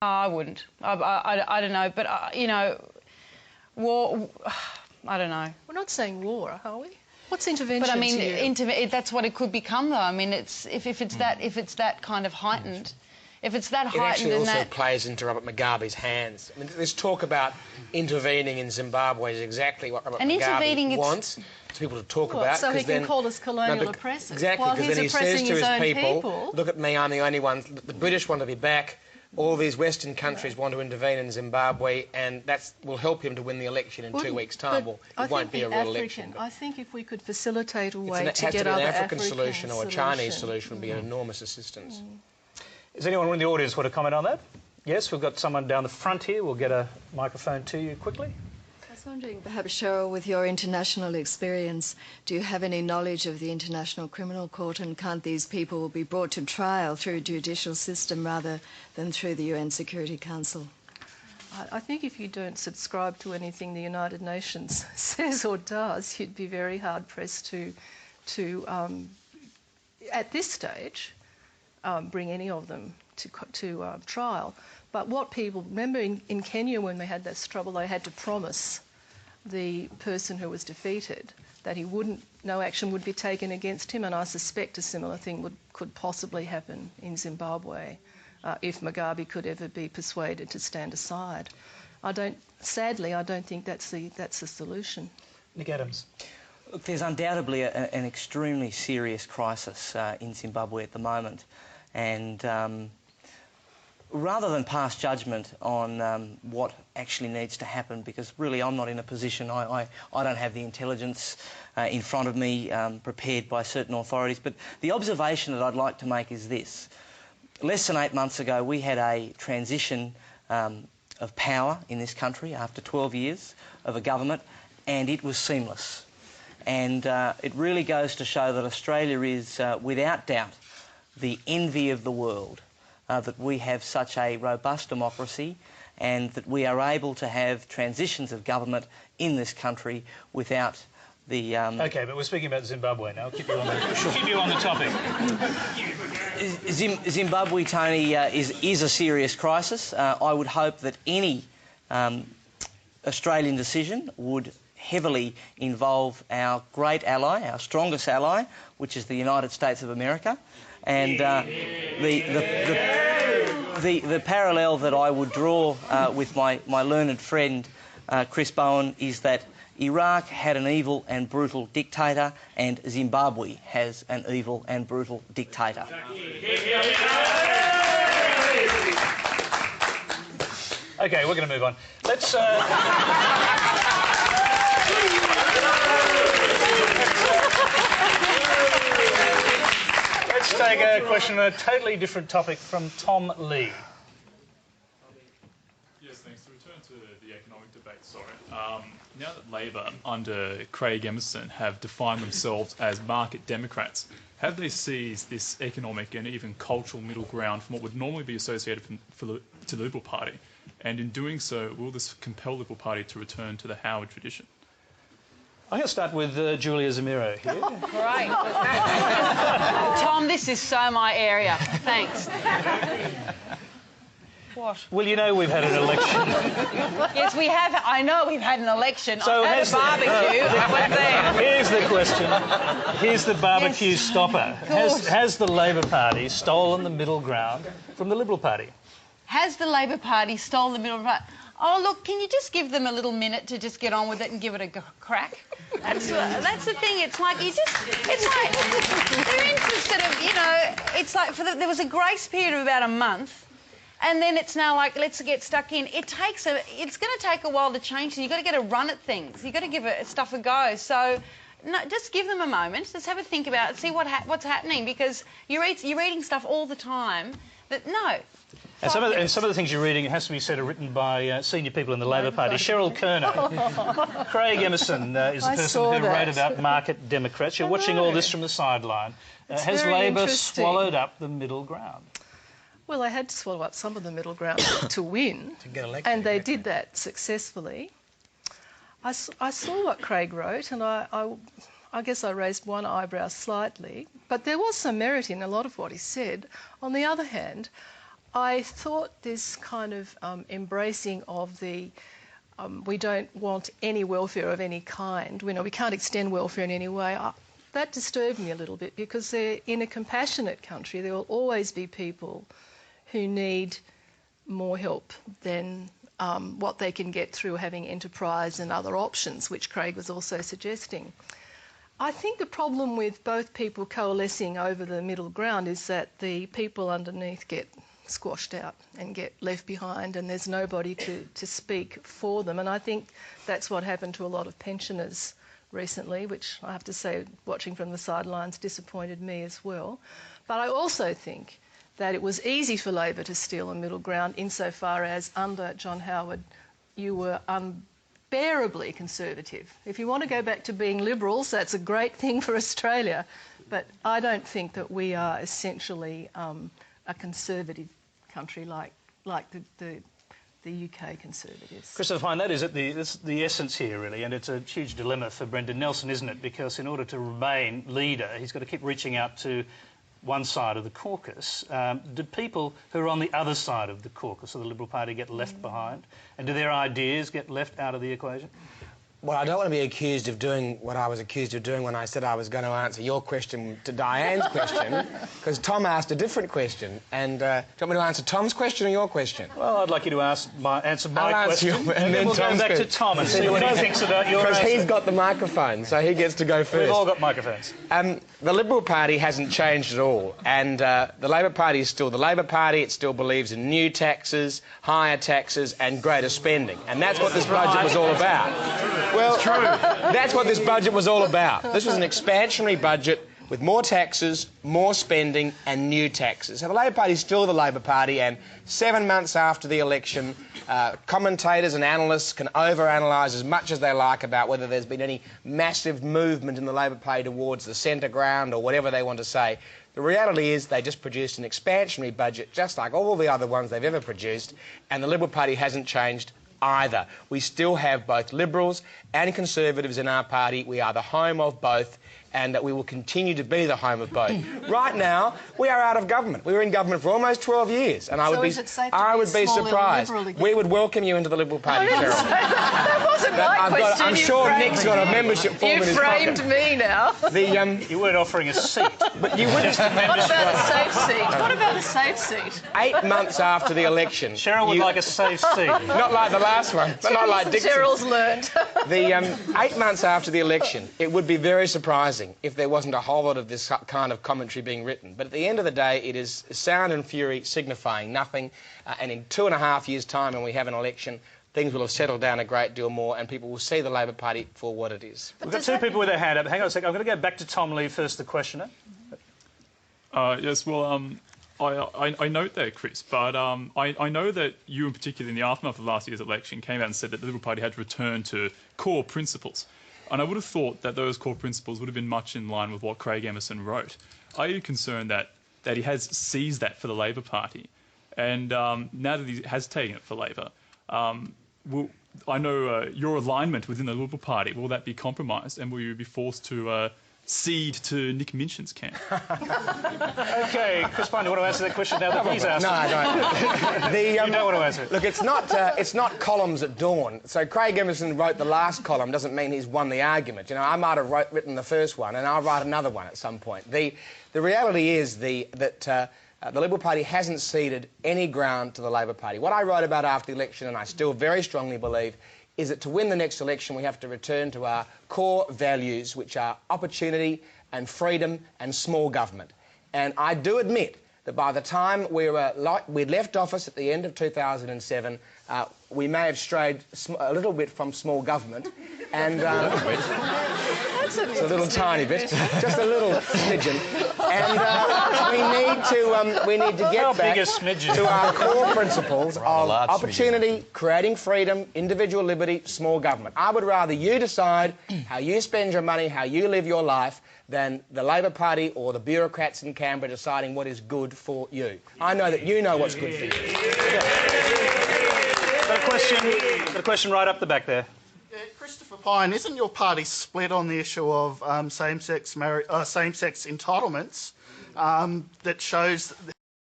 I wouldn't. I don't know, but, you know, war... I don't know. We're not saying war, are we? What's intervention? But I mean, to you? that's what it could become, though. I mean, it's if it's that kind of heightened, if it's that heightened, it actually also that plays into Robert Mugabe's hands. I mean, this talk about intervening in Zimbabwe is exactly what Robert Mugabe wants people to talk about. So he can call us colonial oppressors. Exactly, because then he says to his people, look at me, I'm the only one. The British want to be back. All these Western countries want to intervene in Zimbabwe, and that will help him to win the election in 2 weeks' time. Well, it won't be a real election. I think if we could facilitate a way to get other It has to be an African solution or a Chinese solution would be an enormous assistance. Does anyone in the audience want to comment on that? Yes, we've got someone down the front here. We'll get a microphone to you quickly. I was wondering, perhaps, Cheryl, with your international experience, do you have any knowledge of the International Criminal Court, and can't these people be brought to trial through a judicial system rather than through the UN Security Council? I think if you don't subscribe to anything the United Nations says or does, you'd be very hard-pressed to at this stage, bring any of them to trial. But what people... Remember in Kenya when they had this trouble, they had to promise the person who was defeated that no action would be taken against him, and I suspect a similar thing could possibly happen in Zimbabwe if Mugabe could ever be persuaded to stand aside. Sadly, I don't think that's the solution. Nick Adams. Look, there's undoubtedly an extremely serious crisis in Zimbabwe at the moment, and rather than pass judgment on what actually needs to happen, because really I'm not in a position, I don't have the intelligence in front of me prepared by certain authorities, but the observation that I'd like to make is this. Less than 8 months ago we had a transition of power in this country after 12 years of a government, and it was seamless. And it really goes to show that Australia is, without doubt, the envy of the world. That we have such a robust democracy and that we are able to have transitions of government in this country without the... OK, but we're speaking about Zimbabwe now. Keep you on the topic. Zimbabwe, Tony, is a serious crisis. I would hope that any Australian decision would heavily involve our great ally, our strongest ally, which is the United States of America. And the parallel that I would draw with my learned friend Chris Bowen is that Iraq had an evil and brutal dictator, and Zimbabwe has an evil and brutal dictator. OK, we're going to move on. Let's... Let's take a question on a totally different topic from Tom Lee. Yes, thanks. To return to the economic debate, now that Labor under Craig Emerson have defined themselves as market Democrats, have they seized this economic and even cultural middle ground from what would normally be associated to the Liberal Party? And in doing so, will this compel the Liberal Party to return to the Howard tradition? I'm going to start with Julia Zemiro here. Great. Tom, this is so my area. Thanks. What? Well, you know we've had an election. Yes, we have. I know we've had an election. So at a barbecue, I went there. Here's the question. Here's the barbecue stopper. Has the Labor Party stolen the middle ground from the Liberal Party? Has the Labor Party stolen the middle ground? Oh, look, can you just give them a little minute to just get on with it and give it a crack? That's the thing. It's like it's like they're interested in, you know, it's like there was a grace period of about a month, and then it's now like, let's get stuck in. It's going to take a while to change. You've got to get a run at things. You've got to give stuff a go. So, no, just give them a moment. Just have a think about it, see what's happening, because you're reading stuff all the time that, no. And some of the things you're reading, it has to be said, are written by senior people in the Labor Party. Cheryl Kernot. Craig Emerson is the person who wrote about market Democrats. You're watching all this from the sideline. Has Labor swallowed up the middle ground? Well, they had to swallow up some of the middle ground to win, to get elected, and they did that successfully. I saw what Craig wrote, and I guess I raised one eyebrow slightly, but there was some merit in a lot of what he said. On the other hand, I thought this kind of embracing of the we don't want any welfare of any kind, we can't extend welfare in any way, that disturbed me a little bit, because in a compassionate country there will always be people who need more help than what they can get through having enterprise and other options, which Craig was also suggesting. I think the problem with both people coalescing over the middle ground is that the people underneath get squashed out and get left behind, and there's nobody to speak for them. And I think that's what happened to a lot of pensioners recently, which I have to say, watching from the sidelines, disappointed me as well. But I also think that it was easy for Labor to steal a middle ground insofar as under John Howard you were unbearably conservative. If you want to go back to being Liberals, that's a great thing for Australia, but I don't think that we are essentially a conservative country like the UK Conservatives. Christopher Pyne, that is the essence here, really, and it's a huge dilemma for Brendan Nelson, isn't it? Because in order to remain leader, he's got to keep reaching out to one side of the caucus. Do people who are on the other side of the caucus of the Liberal Party get left behind? And do their ideas get left out of the equation? Well, I don't want to be accused of doing what I was accused of doing when I said I was going to answer your question to Diane's question, because Tom asked a different question. And do you want me to answer Tom's question or your question? Well, I'd like you to answer my question, and then we'll go back to Tom and see what he thinks about your answer. Because he's got the microphone, so he gets to go first. We've all got microphones. The Liberal Party hasn't changed at all, and the Labor Party is still the Labor Party. It still believes in new taxes, higher taxes and greater spending, and that's what this budget was all about. Well, true. That's what this budget was all about. This was an expansionary budget with more taxes, more spending and new taxes. So the Labor Party is still the Labor Party, and 7 months after the election, commentators and analysts can overanalyse as much as they like about whether there's been any massive movement in the Labor Party towards the centre ground or whatever they want to say. The reality is they just produced an expansionary budget just like all the other ones they've ever produced, and the Liberal Party hasn't changed either. We still have both Liberals and Conservatives in our party. We are the home of both, and that we will continue to be the home of both. Right now, we are out of government. We were in government for almost 12 years, and I would be surprised. We would welcome you into the Liberal Party, Cheryl. That wasn't my question. I'm sure Nick's got a membership form in his pocket. You framed me now. You weren't offering a seat. But you wouldn't. What about a safe seat? What about a safe seat? 8 months after the election... Cheryl would like a safe seat. Not like the last one, but not like Dixon. Cheryl's learned. 8 months after the election, it would be very surprising if there wasn't a whole lot of this kind of commentary being written. But at the end of the day, it is sound and fury signifying nothing. And in 2.5 years' time, when we have an election, things will have settled down a great deal more and people will see the Labor Party for what it is. We've got two people with their hand up. Hang on a second. I'm going to go back to Tom Lee first, the questioner. Yes, well, I note that, Chris, but I know that you in particular, in the aftermath of last year's election, came out and said that the Liberal Party had to return to core principles. And I would have thought that those core principles would have been much in line with what Craig Emerson wrote. Are you concerned that he has seized that for the Labor Party? And now that he has taken it for Labor, I know your alignment within the Liberal Party, will that be compromised? And will you be forced to cede to Nick Minchin's camp? OK, Chris Bowen, do you want to answer that question now that he's asked? No, I don't. You don't want to answer it? Look, it's not columns at dawn. So Craig Emerson wrote the last column doesn't mean he's won the argument. You know, I might have written the first one and I'll write another one at some point. The reality is that the Liberal Party hasn't ceded any ground to the Labor Party. What I wrote about after the election, and I still very strongly believe, is that to win the next election we have to return to our core values, which are opportunity and freedom and small government. And I do admit that by the time we'd left office at the end of 2007, we may have strayed a little bit from small government. And That's a little tiny bit, just a little smidgen. And we need to get back to our core principles of opportunity, creating freedom, individual liberty, small government. I would rather you decide how you spend your money, how you live your life, than the Labor Party or the bureaucrats in Canberra deciding what is good for you. I know that you know what's good for you. Got a question right up the back there. Christopher Pyne, isn't your party split on the issue of same-sex entitlements that shows